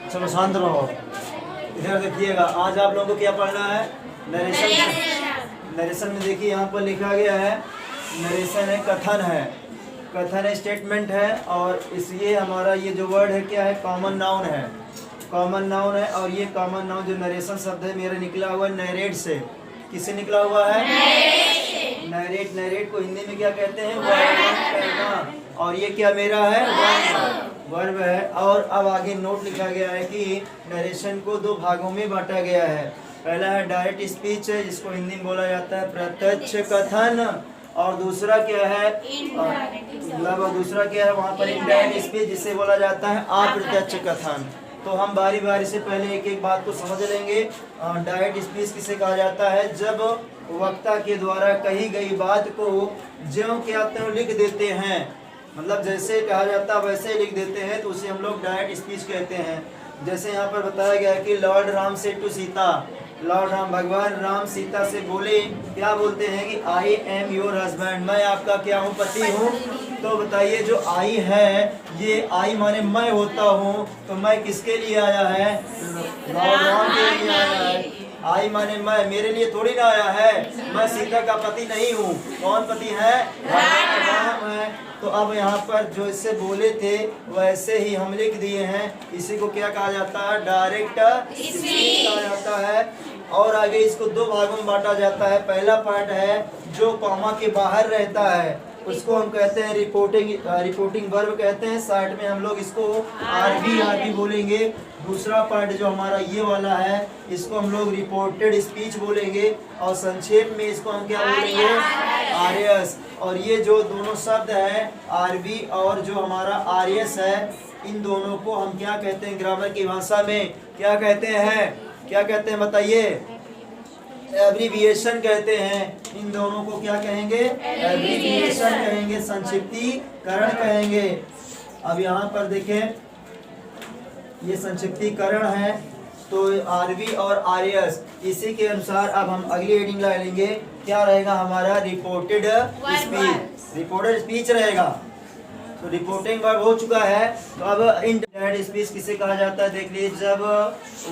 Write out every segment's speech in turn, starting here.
चलो शांत रहो। इधर देखिएगा, आज आप लोगों को क्या पढ़ना है? नरेशन। नरेशन में देखिए यहाँ पर लिखा गया है, नरेशन है, कथन है, कथन है, स्टेटमेंट है, और इसलिए हमारा ये जो वर्ड है क्या है? कॉमन नाउन है, कॉमन नाउन है। और ये कॉमन नाउन जो नरेशन शब्द है मेरा निकला हुआ है नरेट से। किससे निकला हुआ है? नरेट। नरेट को हिंदी में क्या कहते हैं? वर्णन करना। और ये क्या मेरा है? वर्ब है। और अब आगे नोट लिखा गया है कि नरेशन को दो भागों में बांटा गया है। पहला है डायरेक्ट स्पीच, जिसको हिंदी में बोला जाता है प्रत्यक्ष कथन, और दूसरा क्या है? दूसरा क्या है वहाँ पर? इनडायरेक्ट स्पीच, जिसे बोला जाता है अप्रत्यक्ष कथन। तो हम बारी बारी से पहले एक एक बात को समझ लेंगे। डायरेक्ट स्पीच किसे कहा जाता है? जब वक्ता के द्वारा कही गई बात को ज्यों क्या त्यों लिख देते हैं, मतलब जैसे कहा जाता है वैसे लिख देते हैं, तो उसे हम लोग डायरेक्ट स्पीच कहते हैं। जैसे यहाँ पर बताया गया है कि लॉर्ड राम से टू सीता, लॉर्ड राम भगवान राम सीता से बोले, क्या बोलते हैं कि आई एम योर हस्बैंड, मैं आपका क्या हूँ? पति हूँ। तो बताइए जो आई है, ये आई माने मैं होता हूँ, तो मैं किसके लिए आया है? लॉर्ड राम के लिए आया है। आई माने मैं, मेरे लिए थोड़ी ना आया है, मैं सीता का पति नहीं हूँ। कौन पति है? राम है। तो अब यहाँ पर जो इससे बोले थे वैसे ही हम लिख दिए हैं। इसी को क्या कहा जाता है? डायरेक्ट स्पीच कहा जाता है। और आगे इसको दो भागों में बांटा जाता है। पहला पार्ट है जो कॉमा के बाहर रहता है, उसको हम कहते हैं रिपोर्टिंग वर्ब कहते हैं। साइड में हम लोग इसको आरबी बोलेंगे। दूसरा पार्ट जो हमारा ये वाला है, इसको हम लोग रिपोर्टेड स्पीच बोलेंगे, और संक्षेप में इसको हम क्या बोलेंगे? आरएस। और ये जो दोनों शब्द है आरबी और जो हमारा आरएस है, इन दोनों को हम क्या कहते हैं? ग्रामर की भाषा में क्या कहते हैं? क्या कहते हैं बताइए? एब्रीविएशन कहते हैं। इन दोनों को क्या कहेंगे? एब्रीविएशन कहेंगे, संक्षिप्तीकरण कहेंगे। अब यहाँ पर देखें, ये संक्षिप्तीकरण है, तो आरबी और आरएस, इसी के अनुसार अब हम अगली हेडिंग ला लेंगे। क्या रहेगा हमारा? Reported speech. रिपोर्टेड स्पीच रहेगा। तो रिपोर्टिंग वर्ब हो चुका है। तो अब इनडायरेक्ट स्पीच किसे कहा जाता है? देख लीजिए, जब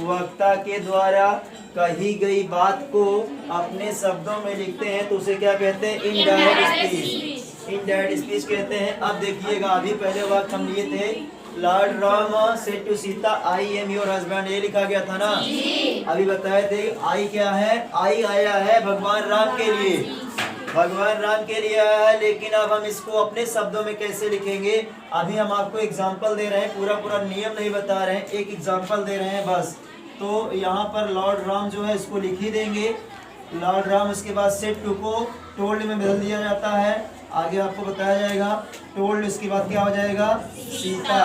वक्ता के द्वारा कही गई बात को अपने शब्दों में लिखते हैं तो उसे क्या कहते हैं? Indirect speech. इनडायरेक्ट स्पीच कहते हैं। अब देखिएगा, अभी पहले वाक्य हम लिए थे, lord Ram said to Sita I am your husband, ये लिखा गया था ना। अभी बताए थे आई क्या है? आई आया है भगवान राम के लिए, भगवान राम के लिए आया है। लेकिन अब हम इसको अपने शब्दों में कैसे लिखेंगे? अभी हम आपको एग्जांपल दे रहे हैं, पूरा नियम नहीं बता रहे हैं, एक एग्जांपल दे रहे हैं बस। तो यहाँ पर लॉर्ड राम जो है इसको लिख ही देंगे, लॉर्ड राम। उसके बाद सेड टू को टोल्ड में बदल दिया जाता है, आगे आपको बताया जाएगा। टोल्ड उसके बाद क्या हो जाएगा? सीता।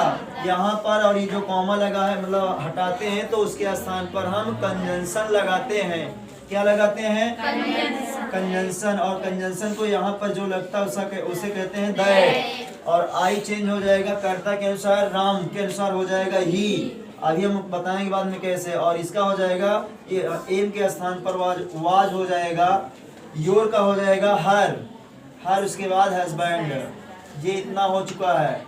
यहाँ पर और ये जो कॉमा लगा है, मतलब हटाते हैं, तो उसके स्थान पर हम कंजंक्शन लगाते हैं। क्या लगाते हैं? कंजंक्शन। और कंजंक्शन को यहाँ पर जो लगता है उसे कहते हैं दैट। और आई चेंज हो जाएगा कर्ता के अनुसार, राम के अनुसार हो जाएगा ही। अभी हम बताएंगे बाद में कैसे। और इसका हो जाएगा एम के स्थान पर वाज हो जाएगा, योर का हो जाएगा हर, उसके बाद हस्बैंड। ये इतना हो चुका है।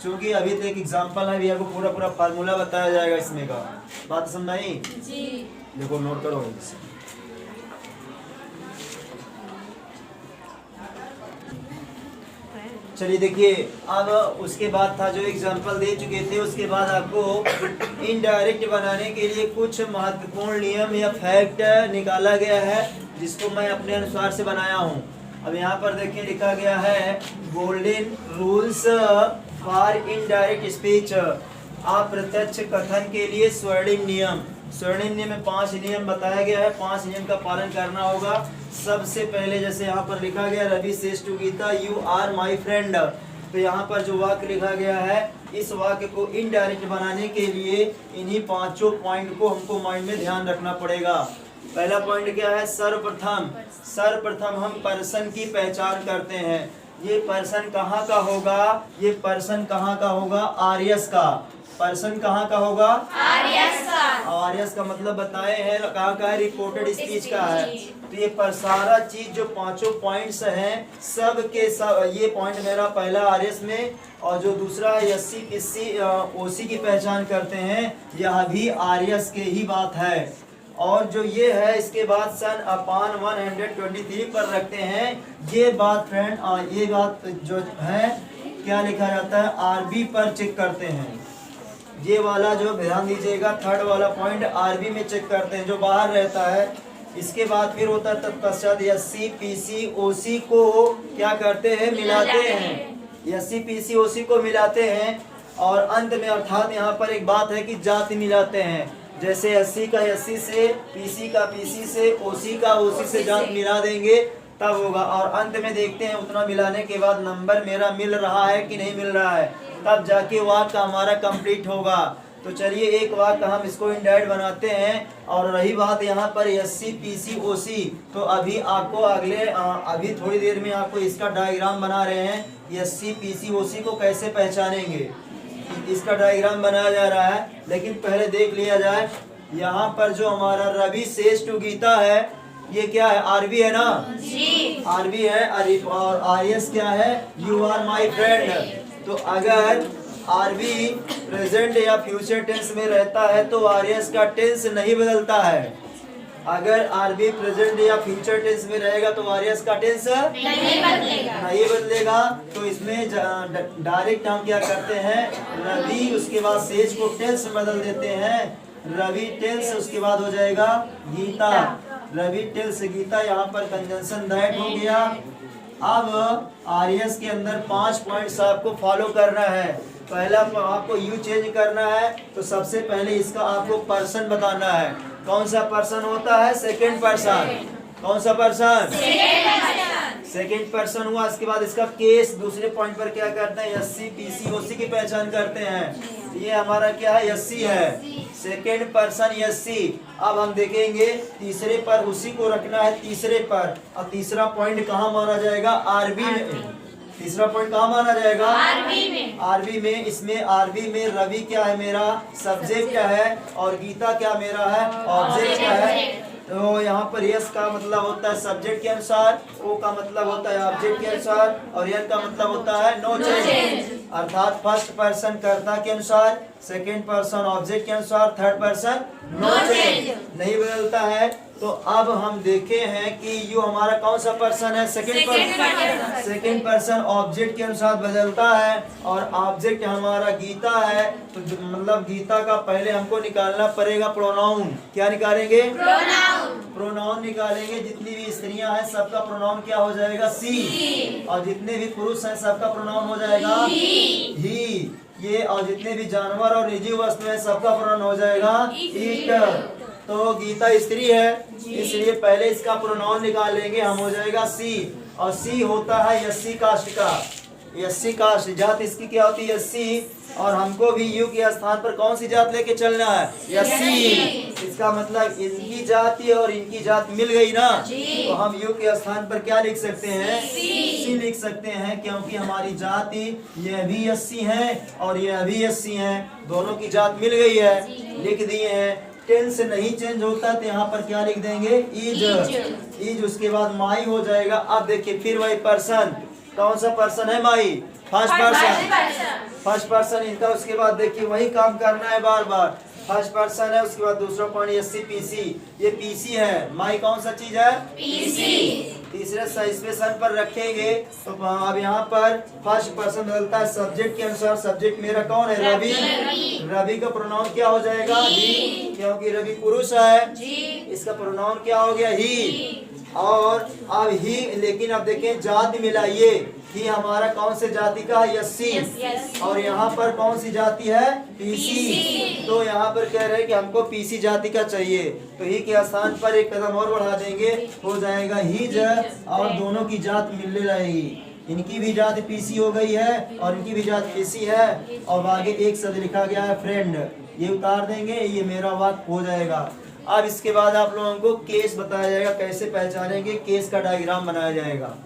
क्योंकि अभी तो एक एग्जांपल है, भैया को पूरा फार्मूला बताया जाएगा इसमें का। बात समझ आई? जी। देखो नोट करो। चलिए देखिए, अब उसके बाद था जो एग्जांपल दे चुके थे, उसके बाद आपको इनडायरेक्ट बनाने के लिए कुछ महत्वपूर्ण नियम या फैक्ट निकाला गया है, जिसको मैं अपने अनुसार से बनाया हूँ। अब यहाँ पर देखिए लिखा गया है golden rules for indirect speech, अप्रत्यक्ष कथन के लिए स्वर्णिम नियम। स्वर्णिम नियम में 5 नियम बताया गया है, 5 नियम का पालन करना होगा। सबसे पहले जैसे यहाँ पर लिखा गया, Ravi says to Gita you are my friend. तो यहाँ पर जो वाक्य लिखा गया है, इस वाक्य को इनडायरेक्ट बनाने के लिए इन्हीं 5 पॉइंट को हमको माइंड में ध्यान रखना पड़ेगा। पहला पॉइंट क्या है? सर्वप्रथम हम पर्सन की पहचान करते हैं। ये पर्सन कहाँ का होगा? ये पर्सन कहाँ का होगा? आर्यस का। पर्सन कहाँ का होगा? आर्यस का। आर्यस का मतलब बताए हैं कहाँ का है? रिपोर्टेड स्पीच का है। तो ये पर सारा चीज जो पांचों पॉइंट्स हैं सब के सब, ये पॉइंट मेरा पहला आर्यस में, और जो दूसरा एससी पीसी ओसी की पहचान करते हैं यह भी आर्यस के ही बात है। और जो ये है इसके बाद सन अपान 123 पर रखते हैं। ये बात फ्रेंड, ये बात जो है क्या लिखा जाता है? आरबी पर चेक करते हैं। ये वाला जो ध्यान दीजिएगा, थर्ड वाला पॉइंट आरबी में चेक करते हैं जो बाहर रहता है। इसके बाद फिर होता है तत्पश्चात एससी पीसी ओसी को क्या करते हैं? मिलाते हैं। एससी पीसी ओसी को मिलाते हैं और अंत में अर्थात यहाँ पर एक बात है कि जाति मिलाते हैं। जैसे एससी का एससी से, पीसी का पीसी से, ओसी का ओसी से जात मिला देंगे तब होगा। और अंत में देखते हैं उतना मिलाने के बाद नंबर मेरा मिल रहा है कि नहीं मिल रहा है, तब जाके वाक्य हमारा कंप्लीट होगा। तो चलिए एक वाक्य हम इसको इंडायरेक्ट बनाते हैं। और रही बात यहाँ पर एससी पीसी ओसी, तो अभी आपको अभी थोड़ी देर में आपको इसका डायग्राम बना रहे हैं। एससी पीसी ओसी को कैसे पहचानेंगे इसका डायग्राम बनाया जा रहा है। लेकिन पहले देख लिया जाए यहाँ पर जो हमारा रवि सेज टू गीता है, ये क्या है? आरबी है ना जी, आरबी है। और आर्यस क्या है? You are my friend. तो अगर आरबी प्रेजेंट या फ्यूचर टेंस में रहता है तो आर्यस का टेंस नहीं बदलता है। अगर आरबी प्रेजेंट या फ्यूचर टेंस में रहेगा तो आर्यस का टेंस नहीं बदलेगा। तो इसमें डायरेक्ट हम क्या करते हैं? रवि उसके बाद सेज को टेंस बदल देते हैं। रवि टेंस उसके बाद हो जाएगा गीता। रवि टेल्स गीता, यहाँ पर कंजंक्शन दैट हो गया। अब आर्यस के अंदर 5 पॉइंट्स आपको फॉलो करना है। पहला आपको यू चेंज करना है, तो सबसे पहले इसका आपको पर्सन बताना है। कौन सा पर्सन होता है? Second person. कौन सा पर्सन? सेकंड पर्सन हुआ। इसके बाद इसका केस दूसरे पॉइंट पर क्या करते हैं? एससी पीसी ओसी की पहचान करते हैं। ये हमारा क्या है? एससी है, सेकंड पर्सन एससी। अब हम देखेंगे तीसरे पर उसी को रखना है, तीसरे पर। और तीसरा पॉइंट कहाँ माना जाएगा? आरबी में। तीसरा पॉइंट कहाँ माना जाएगा? आरबी में। आरबी में। इसमें आरबी में रवि क्या है? मेरा सब्जेक्ट क्या है? और गीता क्या मेरा है? ऑब्जेक्ट क्या है? तो यहाँ पर यस का मतलब होता है सब्जेक्ट के अनुसार, ओ का मतलब होता है ऑब्जेक्ट के अनुसार, और एन का मतलब होता है नो चेंज। अर्थात फर्स्ट पर्सन कर्ता के अनुसार, सेकंड पर्सन ऑब्जेक्ट के अनुसार, थर्ड पर्सन नो चेंज, नहीं बदलता है। तो अब हम देखे हैं कि यो हमारा कौन सा पर्सन है? Second person. Second person object के अनुसार बदलता है और ऑब्जेक्ट हमारा गीता है। तो मतलब गीता का पहले हमको निकालना पड़ेगा प्रोनाउन। क्या निकालेंगे? प्रोनाउन निकालेंगे। जितनी भी स्त्रियां हैं सबका प्रोनाउन क्या हो जाएगा? सी। और जितने भी पुरुष हैं सबका प्रोनाउन हो जाएगा ही। ये और जितने भी जानवर और निजी वस्तु हैं सबका प्रोनाउन हो जाएगा इट। तो गीता स्त्री है इसलिए पहले इसका प्रोनाउन निकाल लेंगे, हम हो जाएगा सी। और सी होता है एससी कास्ट का। एससी कास्ट जात इसकी क्या होती है? एससी। और हमको भी यू के स्थान पर कौन सी जात लेके चलना है? एससी। इसका मतलब इनकी जाति और इनकी जात मिल गई ना, तो हम यू के स्थान पर क्या लिख सकते हैं? सी लिख सकते हैं, क्योंकि हमारी जाति यह भी एससी है और यह भी एससी है, दोनों की जात मिल गई है, लिख दिए हैं। टेंस नहीं चेंज होता तो यहाँ पर क्या लिख देंगे? इज। इज। उसके बाद माई हो जाएगा। अब देखिए फिर वही पर्सन, कौन सा पर्सन है? माई, फर्स्ट पर्सन। फर्स्ट पर्सन इनका। उसके बाद देखिए वही काम करना है बार बार। फर्स्ट पर्सन है, उसके बाद दूसरा पॉइंट एससी पीसी, ये पीसी है। माई कौन सा चीज है? पीसी। तीसरे स्पेशन पर रखेंगे। तो अब यहाँ पर फर्स्ट पर्सन बदलता है सब्जेक्ट के अनुसार। सब्जेक्ट मेरा कौन है? रवि। रवि का प्रोनाउन क्या हो जाएगा? ही, क्योंकि रवि पुरुष है, इसका प्रोनाउन क्या हो गया? ही। और अब ही, लेकिन अब देखें जाति मिलाइए। ही हमारा कौन से जाति का? एससी। और यहाँ पर कौन सी जाति है? पीसी। तो यहाँ पर कह रहे हैं कि हमको पीसी जाति का चाहिए, तो ही के स्थान पर एक कदम और बढ़ा देंगे, हो जाएगा हिज। और दोनों की जात मिलने रहेगी। इनकी भी जात पीसी हो गई है और इनकी भी जात पीसी है। और आगे एक शब्द लिखा गया है फ्रेंड, ये उतार देंगे, ये मेरा वाक्य हो जाएगा। अब इसके बाद आप लोगों को केस बताया जाएगा, कैसे पहचानेंगे, केस का डायग्राम बनाया जाएगा।